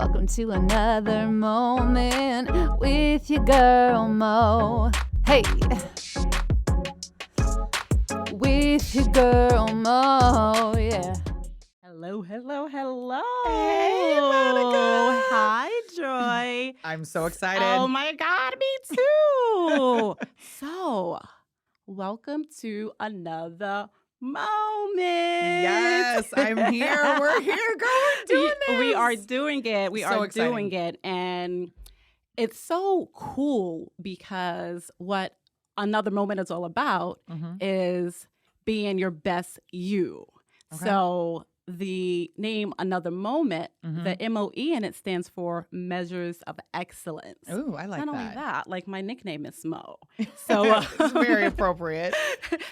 Welcome to another moment with your girl Mo. Hey, with your girl Mo, yeah. Hello, hello, hello. Hey, Monica. Hi, Joy. I'm so excited. Oh my God, me too. So, welcome to another moment. Yes, I'm here. We're here, girl. We're doing this. We are doing it. We So are exciting. doing it. And it's so cool because what another moment is all about is being your best you. Okay. So the name Another Moment, the MOE in it stands for Measures of Excellence. Ooh, I like Not that. only that, like my nickname is Mo. So It's very appropriate.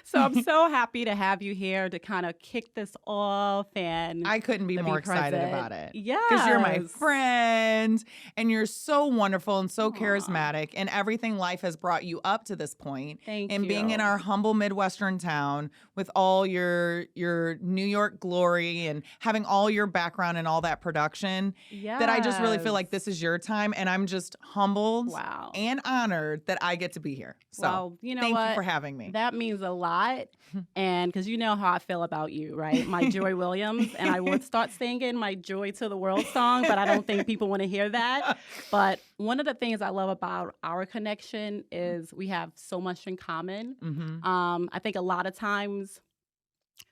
So I'm so happy to have you here to kind of kick this off, and I couldn't be to more excited present. about it. Yeah, Because you're my friend and you're so wonderful and so charismatic, and everything life has brought you up to this point. Thank and you. being in our humble Midwestern town with all your New York glory and having all your background and all that production, that I just really feel like this is your time, and I'm just humbled and honored that I get to be here. So well, you know thank what? you for having me. That means a lot. And because you know how I feel about you, right? My Joy Williams. And I would start singing my Joy to the World song, but I don't think people want to hear that. But one of the things I love about our connection is we have so much in common. I think a lot of times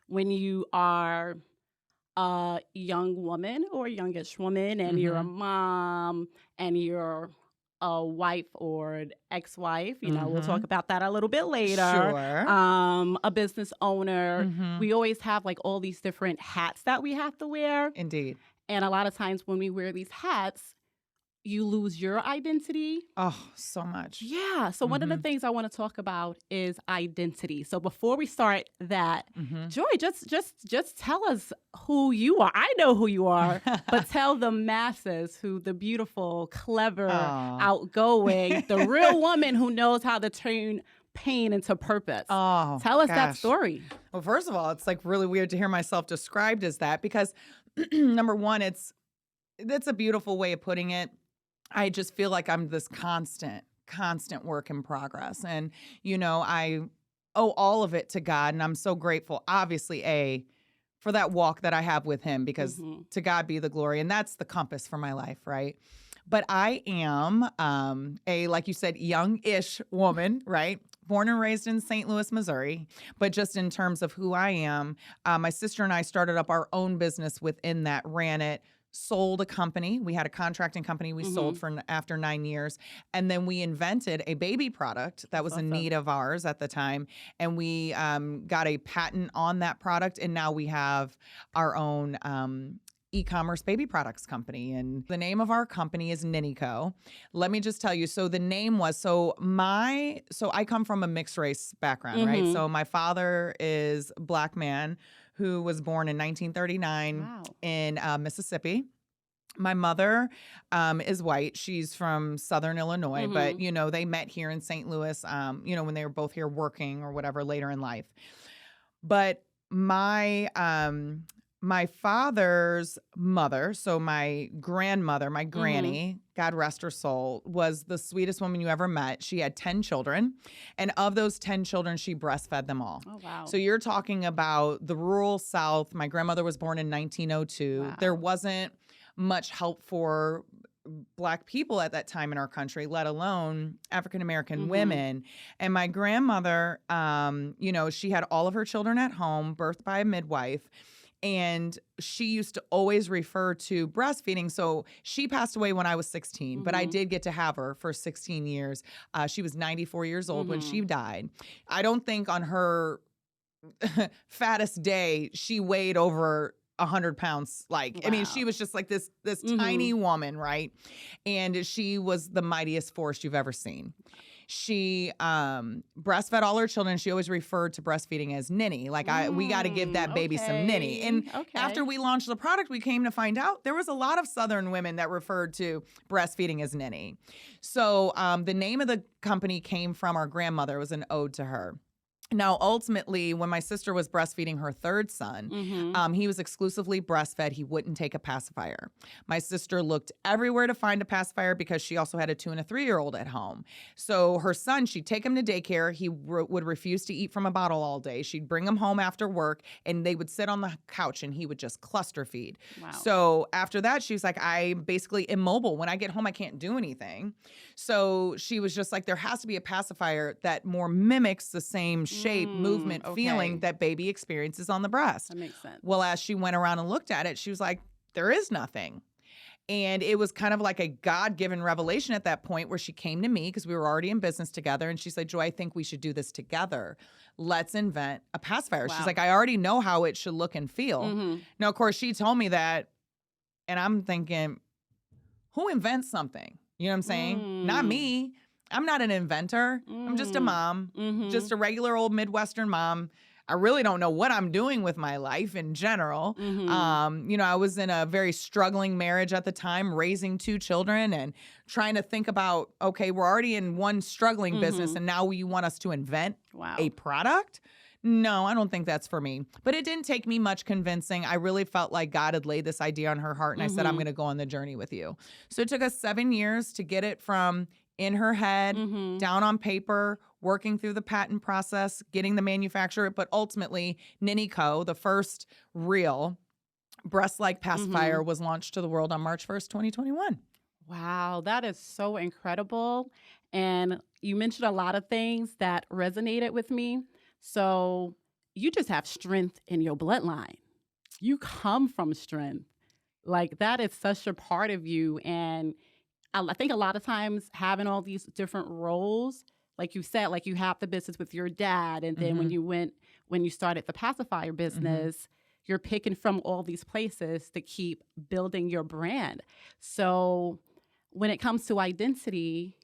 when you are a young woman or a youngish woman and you're a mom and you're a wife or an ex-wife, you know, we'll talk about that a little bit later. Sure. A business owner. We always have like all these different hats that we have to wear. Indeed. And a lot of times when we wear these hats, you lose your identity. Oh, so much. Yeah. So one of the things I want to talk about is identity. So before we start that, Joy, just tell us who you are. I know who you are, but tell the masses who the beautiful, clever, outgoing, the real woman who knows how to turn pain into purpose. Oh, tell us that gosh. story. Well, first of all, it's like really weird to hear myself described as that because number one, that's a beautiful way of putting it. I just feel like I'm this constant work in progress. And, you know, I owe all of it to God. And I'm so grateful, obviously, for that walk that I have with him, because to God be the glory. And that's the compass for my life, right? But I am like you said, young-ish woman, right? Born and raised in St. Louis, Missouri. But just in terms of who I am, my sister and I started up our own business within that, ran it, sold a company. We had a contracting company we sold for after 9 years. And then we invented a baby product that was a need of ours at the time. And we got a patent on that product. And now we have our own e-commerce baby products company. And the name of our company is NinniCo. Let me just tell you. So the name was, so I come from a mixed race background, right? So my father is a Black man who was born in 1939 in Mississippi. My mother is white. She's from Southern Illinois, but, you know, they met here in St. Louis, you know, when they were both here working or whatever later in life. But my father's mother, so my grandmother, my granny, God rest her soul, was the sweetest woman you ever met. She had 10 children. And of those 10 children, she breastfed them all. Oh, wow. So you're talking about the rural South. My grandmother was born in 1902. Wow. There wasn't much help for Black people at that time in our country, let alone African-American women. And my grandmother, you know, she had all of her children at home, birthed by a midwife. And she used to always refer to breastfeeding. So she passed away when I was 16, but I did get to have her for 16 years. She was 94 years old when she died. I don't think on her fattest day, she weighed over 100 pounds. Like, I mean, she was just like this tiny woman, right? And she was the mightiest force you've ever seen. She breastfed all her children. She always referred to breastfeeding as Ninni. Like, we got to give that baby some Ninni. And after we launched the product, we came to find out there was a lot of Southern women that referred to breastfeeding as Ninni. So the name of the company came from our grandmother. It was an ode to her. Now, ultimately, when my sister was breastfeeding her third son, he was exclusively breastfed. He wouldn't take a pacifier. My sister looked everywhere to find a pacifier because she also had a 2 and a 3-year-old at home. So her son, she'd take him to daycare. He would refuse to eat from a bottle all day. She'd bring him home after work, and they would sit on the couch, and he would just cluster feed. Wow. So after that, she was like, I'm basically immobile. When I get home, I can't do anything. So she was just like, there has to be a pacifier that more mimics the same shape, movement, feeling that baby experiences on the breast. That makes sense. Well, as she went around and looked at it, she was like, there is nothing. And it was kind of like a God-given revelation at that point where she came to me because we were already in business together. And she said, Joy, I think we should do this together. Let's invent a pacifier. Wow. She's like, I already know how it should look and feel. Now, of course, she told me that. And I'm thinking, who invents something? You know what I'm saying? Not me. I'm not an inventor. I'm just a mom, just a regular old Midwestern mom. I really don't know what I'm doing with my life in general. I was in a very struggling marriage at the time, raising 2 children and trying to think about, okay, we're already in one struggling business and now you want us to invent a product? No, I don't think that's for me. But it didn't take me much convincing. I really felt like God had laid this idea on her heart, and I said, I'm going to go on the journey with you. So it took us 7 years to get it from in her head, down on paper, working through the patent process, getting the manufacturer, but ultimately NinniCo, the first real breast-like pacifier, was launched to the world on March 1st, 2021. Wow, that is so incredible. And you mentioned a lot of things that resonated with me. So you just have strength in your bloodline. You come from strength. Like, that is such a part of you. And I think a lot of times having all these different roles, like you said, like you have the business with your dad. And then when you started the pacifier business, you're picking from all these places to keep building your brand. So when it comes to identity,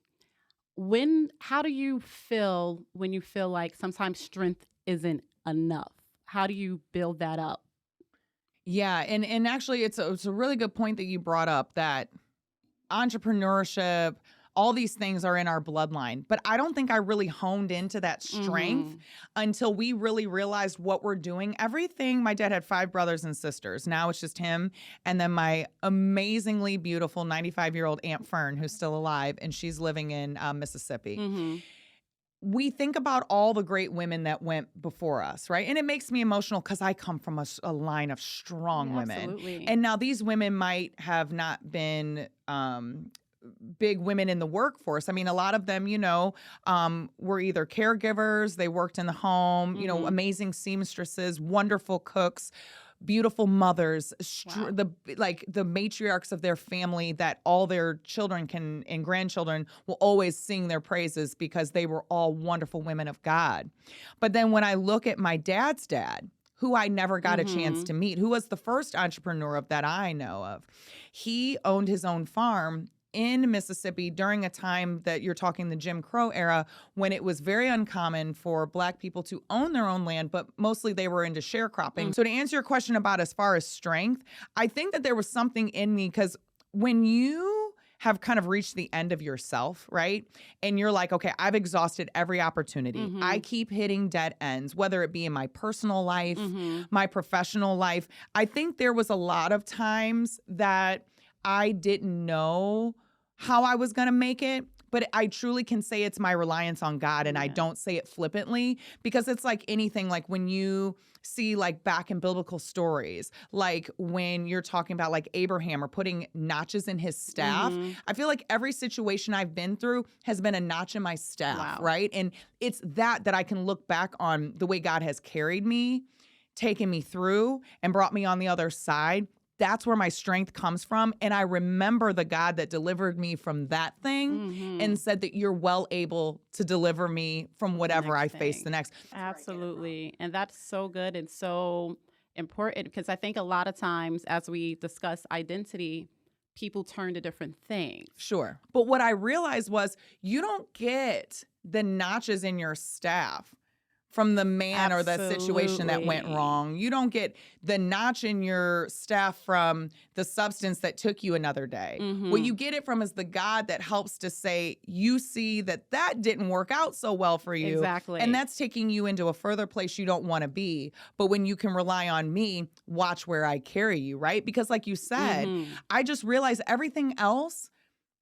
how do you feel when you feel like sometimes strength isn't enough? How do you build that up? Yeah, and actually it's a really good point that you brought up, that entrepreneurship, all these things are in our bloodline. But I don't think I really honed into that strength until we really realized what we're doing. Everything, my dad had 5 brothers and sisters. Now it's just him. And then my amazingly beautiful 95-year-old Aunt Fern, who's still alive, and she's living in Mississippi. We think about all the great women that went before us, right? And it makes me emotional because I come from a line of strong women. Absolutely. And now these women might have not been big women in the workforce. I mean, a lot of them, were either caregivers, they worked in the home, amazing seamstresses, wonderful cooks, beautiful mothers, the matriarchs of their family that all their children and grandchildren will always sing their praises because they were all wonderful women of God. But then when I look at my dad's dad, who I never got a chance to meet, who was the first entrepreneur that I know of, he owned his own farm in Mississippi during a time that you're talking the Jim Crow era, when it was very uncommon for Black people to own their own land, but mostly they were into sharecropping. So to answer your question about as far as strength, I think that there was something in me, because when you have kind of reached the end of yourself, right? And you're like, okay, I've exhausted every opportunity. I keep hitting dead ends, whether it be in my personal life, my professional life. I think there was a lot of times that I didn't know how I was going to make it, but I truly can say it's my reliance on God, and I don't say it flippantly, because it's like anything, like when you see like back in biblical stories, like when you're talking about like Abraham or putting notches in his staff, I feel like every situation I've been through has been a notch in my staff, right? And it's that I can look back on the way God has carried me, taken me through, and brought me on the other side. That's where my strength comes from. And I remember the God that delivered me from that thing and said that you're well able to deliver me from whatever I face the next. Absolutely. And that's so good and so important, because I think a lot of times as we discuss identity, people turn to different things. Sure. But what I realized was you don't get the notches in your staff from the man or the situation that went Absolutely. wrong. You don't get the notch in your staff from the substance that took you another day. What you get it from is the God that helps to say, you see that didn't work out so well for you. Exactly. And that's taking you into a further place you don't want to be. But when you can rely on me, watch where I carry you, right? Because like you said, I just realized everything else,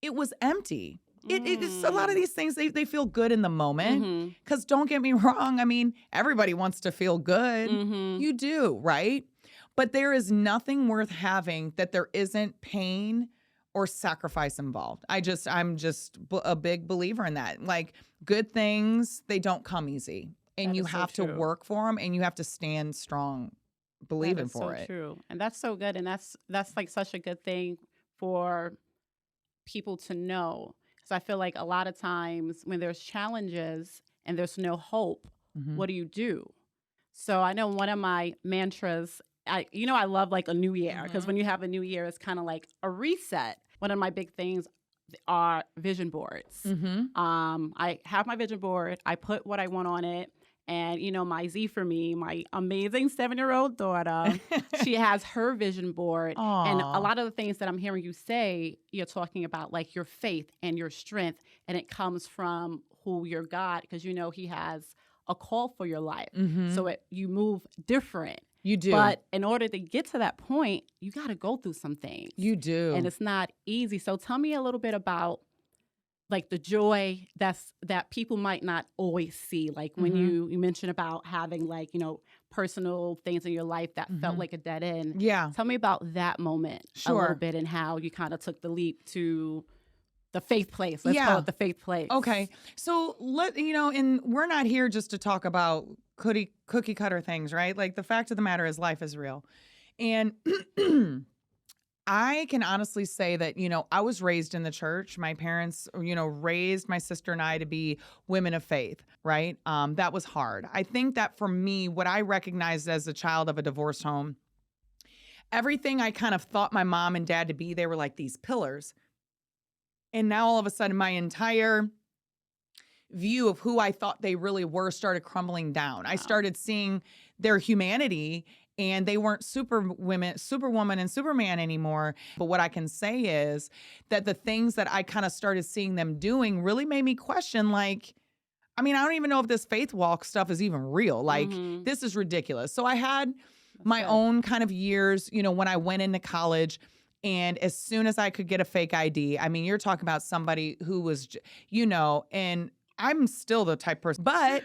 it was empty. It's a lot of these things, they feel good in the moment. Because don't get me wrong, I mean, everybody wants to feel good. You do, right? But there is nothing worth having that there isn't pain or sacrifice involved. I'm just a big believer in that. Like, good things, they don't come easy. And That you is so have to true. work for them, and you have to stand strong believing for it. True. And that's so good. And that's like such a good thing for people to know. Because I feel like a lot of times when there's challenges and there's no hope, what do? So I know one of my mantras, I love like a new year, because when you have a new year, it's kind of like a reset. One of my big things are vision boards. I have my vision board. I put what I want on it. And, my Z for me, my amazing 7-year-old daughter, she has her vision board. Aw. And a lot of the things that I'm hearing you say, you're talking about like your faith and your strength. And it comes from who your God, because he has a call for your life. So you move different. You do. But in order to get to that point, you got to go through some things. You do. And it's not easy. So tell me a little bit about like the joy that people might not always see. Like when you mentioned about having like, personal things in your life that felt like a dead end. Yeah. Tell me about that moment a little bit, and how you kind of took the leap to the faith place. Let's call it the faith place. Okay. So and we're not here just to talk about cookie cutter things, right? Like, the fact of the matter is life is real. And I can honestly say that, I was raised in the church. My parents, raised my sister and I to be women of faith, right? That was hard. I think that for me, what I recognized as a child of a divorced home, everything I kind of thought my mom and dad to be, they were like these pillars. And now all of a sudden, my entire view of who I thought they really were started crumbling down. I started seeing their humanity, and they weren't superwoman and Superman anymore. But what I can say is that the things that I kind of started seeing them doing really made me question, like, I mean, I don't even know if this faith walk stuff is even real. Like, this is ridiculous. So I had my own kind of years, when I went into college. And as soon as I could get a fake ID, I mean, you're talking about somebody who was, and I'm still the type of person, but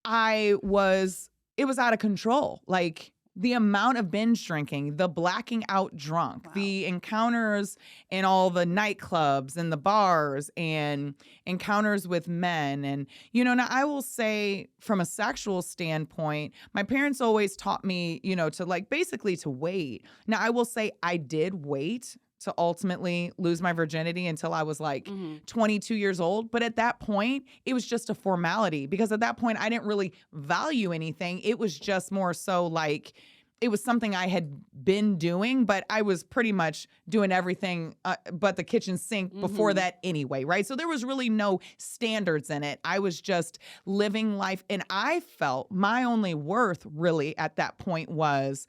it was out of control. Like, the amount of binge drinking, the blacking out drunk, the encounters in all the nightclubs and the bars, and encounters with men. And, now I will say, from a sexual standpoint, my parents always taught me, to like basically to wait. Now, I will say I did wait to ultimately lose my virginity until I was like 22 years old. But at that point, it was just a formality, because at that point I didn't really value anything. It was just more so like, it was something I had been doing, but I was pretty much doing everything but the kitchen sink before that anyway, right? So there was really no standards in it. I was just living life. And I felt my only worth really at that point was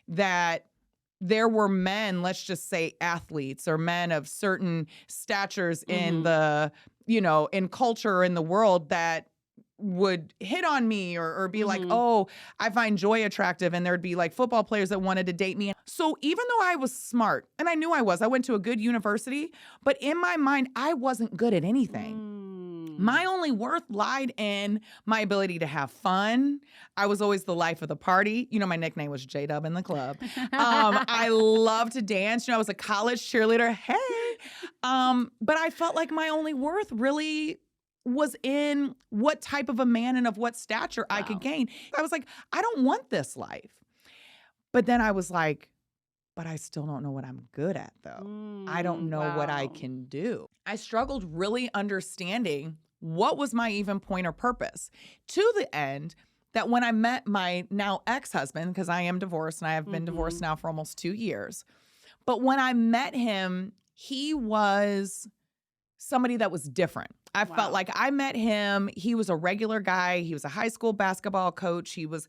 that there were men, let's just say athletes, or men of certain statures in the, in culture or in the world, that would hit on me or be like, oh, I find Joy attractive. And there'd be like football players that wanted to date me. So even though I was smart, and I knew I went to a good university, but in my mind, I wasn't good at anything. My only worth lied in my ability to have fun. I was always the life of the party. My nickname was J-Dub in the club. I love to dance. I was a college cheerleader. Hey. But I felt like my only worth really was in what type of a man and of what stature I could gain. I was like, I don't want this life. But then I was like, but I still don't know what I'm good at, though. I don't know what I can do. I struggled really understanding what was my even point or purpose, to the end that when I met my now ex-husband, because I am divorced and I have been divorced now for almost 2 years. But when I met him, he was somebody that was different. I felt like I met him. He was a regular guy. He was a high school basketball coach. He was,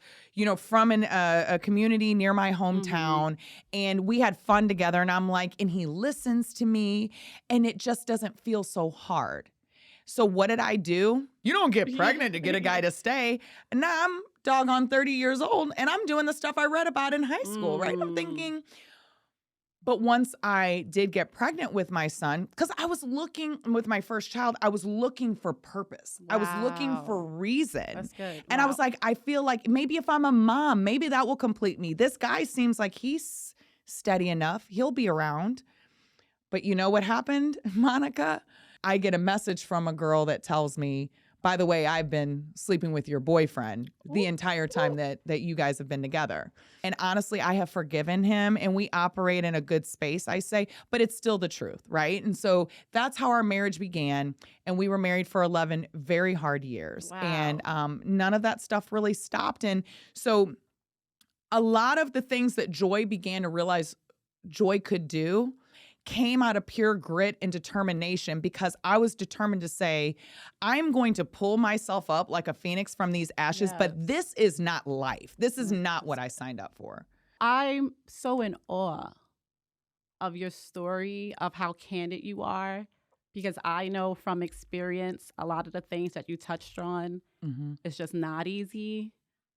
from a community near my hometown. And we had fun together. And I'm like, and he listens to me. And it just doesn't feel so hard. So what did I do? You don't get pregnant to get a guy to stay. And now I'm doggone 30 years old. And I'm doing the stuff I read about in high school, right? And I'm thinking... But once I did get pregnant with my son, because I was looking with my first child, I was looking for purpose. I was looking for reason. That's good. And I was like, I feel like maybe if I'm a mom, maybe that will complete me. This guy seems like he's steady enough. He'll be around. But you know what happened, Monica? I get a message from a girl that tells me, by the way, I've been sleeping with your boyfriend the entire time that you guys have been together. And honestly, I have forgiven him and we operate in a good space, I say, but it's still the truth, right? And so that's how our marriage began. And we were married for 11 very hard years. Wow. And none of that stuff really stopped. And so a lot of the things that Joy began to realize Joy could do came out of pure grit and determination because I was determined to say, I'm going to pull myself up like a phoenix from these ashes, but this is not life. This is not what I signed up for. I'm so in awe of your story, of how candid you are, because I know from experience, a lot of the things that you touched on, it's just not easy.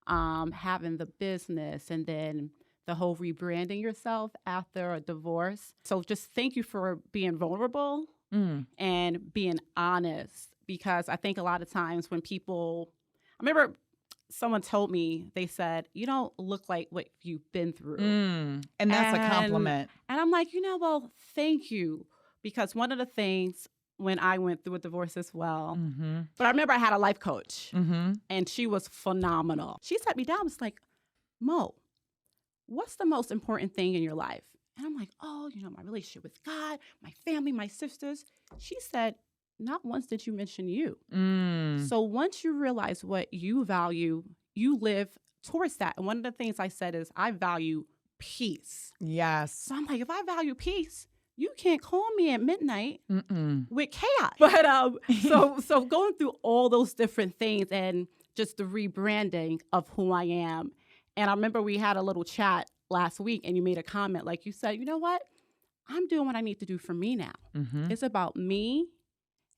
Having the business and then the whole rebranding yourself after a divorce. So just thank you for being vulnerable and being honest, because I think a lot of times when people, I remember someone told me, they said, you don't look like what you've been through. And that's a compliment. And I'm like, well, thank you. Because one of the things when I went through a divorce as well, but I remember I had a life coach and she was phenomenal. She sat me down and was like, Mo, what's the most important thing in your life? And I'm like, my relationship with God, my family, my sisters. She said, not once did you mention you. So once you realize what you value, you live towards that. And one of the things I said is I value peace. Yes. So I'm like, if I value peace, you can't call me at midnight with chaos. But so going through all those different things and just the rebranding of who I am. And I remember we had a little chat last week and you made a comment, like you said, you know what? I'm doing what I need to do for me now. It's about me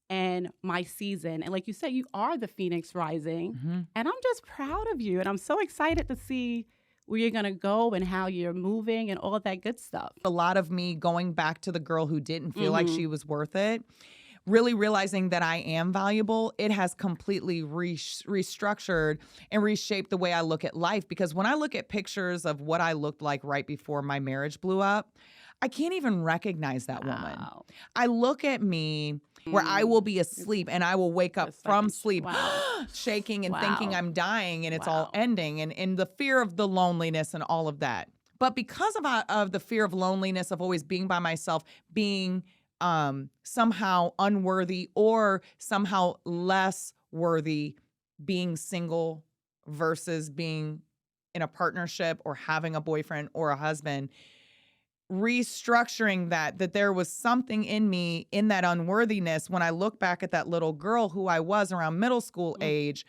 and my season. And like you said, you are the Phoenix Rising. And I'm just proud of you. And I'm so excited to see where you're going to go and how you're moving and all of that good stuff. A lot of me going back to the girl who didn't feel like she was worth it, really realizing that I am valuable, it has completely restructured and reshaped the way I look at life. Because when I look at pictures of what I looked like right before my marriage blew up, I can't even recognize that woman. I look at me where I will be asleep and I will wake up from sleep shaking and thinking I'm dying and it's all ending, and the fear of the loneliness and all of that. But because of the fear of loneliness, of always being by myself, being somehow unworthy or somehow less worthy, being single versus being in a partnership or having a boyfriend or a husband, restructuring that there was something in me in that unworthiness when I look back at that little girl who I was around middle school age,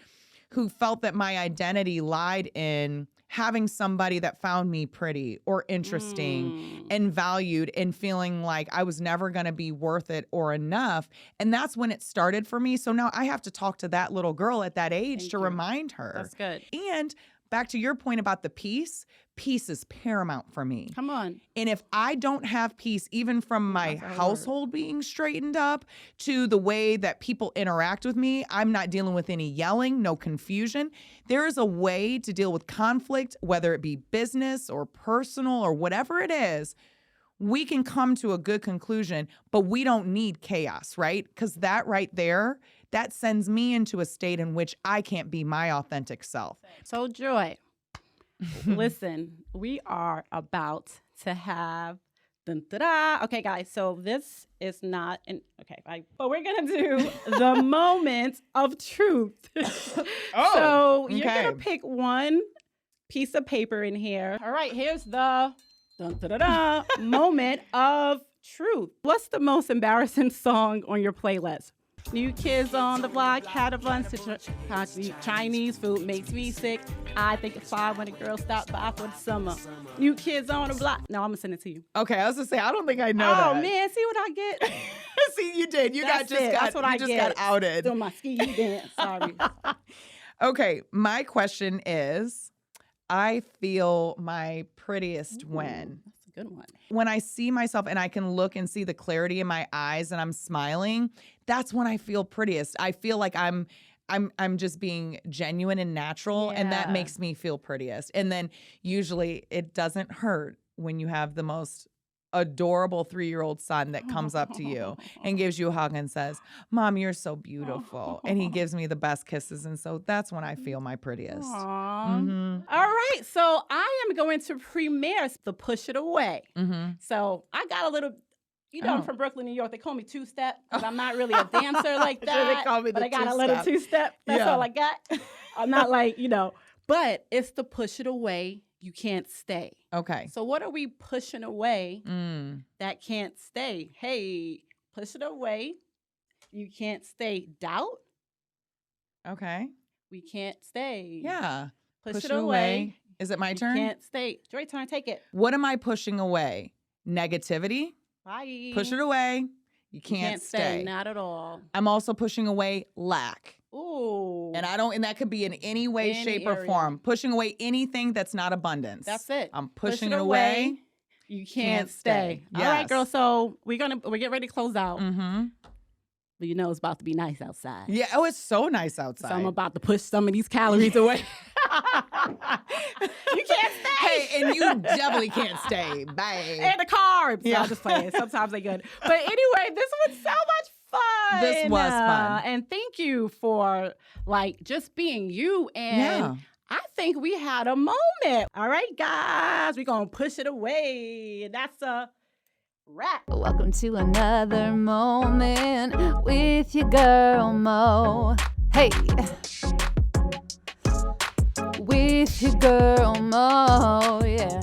who felt that my identity lied in having somebody that found me pretty or interesting and valued, and feeling like I was never going to be worth it or enough. And that's when it started for me. So now I have to talk to that little girl at that age remind her. That's good. And back to your point about the peace is paramount for me. Come on. And if I don't have peace, even from my household being straightened up to the way that people interact with me, I'm not dealing with any yelling, no confusion. There is a way to deal with conflict, whether it be business or personal or whatever it is. We can come to a good conclusion, but we don't need chaos, right? Because that right there, that sends me into a state in which I can't be my authentic self. So Joy, listen, we are about to have, okay guys, so this is not, but we're going to do the moment of truth. So you're going to pick one piece of paper in here. All right, here's the moment of truth. What's the most embarrassing song on your playlist? New kids on the block had a bunch of Chinese food makes me sick. I think it's fine when a girl stopped by for the summer. New kids on the block. No, I'm gonna send it to you. Okay, I was gonna say I don't think I know that. Oh man, see what I get? See, you did. You That's what I just get. got outed. Doing my ski dance. Sorry. Okay, my question is, I feel my prettiest when? That's a good one. When I see myself and I can look and see the clarity in my eyes and I'm smiling, that's when I feel prettiest. I feel like I'm just being genuine and natural, and that Yeah. makes me feel prettiest. And then usually it doesn't hurt when you have the most adorable 3-year-old son that comes up to you and gives you a hug and says, "Mom, you're so beautiful." And he gives me the best kisses. And so that's when I feel my prettiest. Aw. Mhm. All right, so I am going to premiere the Push It Away. Mhm. So I got a little, I'm Oh. from Brooklyn, New York. They call me two-step because I'm not really a dancer like So they that. call me but the I got a little two-step. two-step. That's Yeah. all I got. I'm not like, but it's the push it away. You can't stay. Okay. So what are we pushing away Mm. that can't stay? Hey, push it away. You can't stay. Doubt. Okay. We can't stay. Yeah. Push it away. Is it my You turn? can't stay. Joy, turn. Take it. What am I pushing away? Negativity. Bye. Push it away. You You can't stay. Not at all. I'm also pushing away lack. Ooh. And that could be in any way, Any shape, or area. form. Pushing away anything that's not abundance. That's it. I'm Push pushing it it away. You Can't can't stay. stay. All right, Yes. girl. So we're getting ready to close out. Mm-hmm. But it's about to be nice outside. Yeah. Oh, it's so nice outside. So I'm about to push some of these calories away. You can't stay. Hey, and you definitely can't stay. Bye. And the carbs. Yeah. I'm just playing. Sometimes they're good. But anyway, this was so much fun. This was fun. And thank you for just being you. And Yeah. I think we had a moment. All right, guys, we're going to push it away. And that's a wrap. Welcome to another moment with your girl Mo. Hey, with your girl Mo, yeah.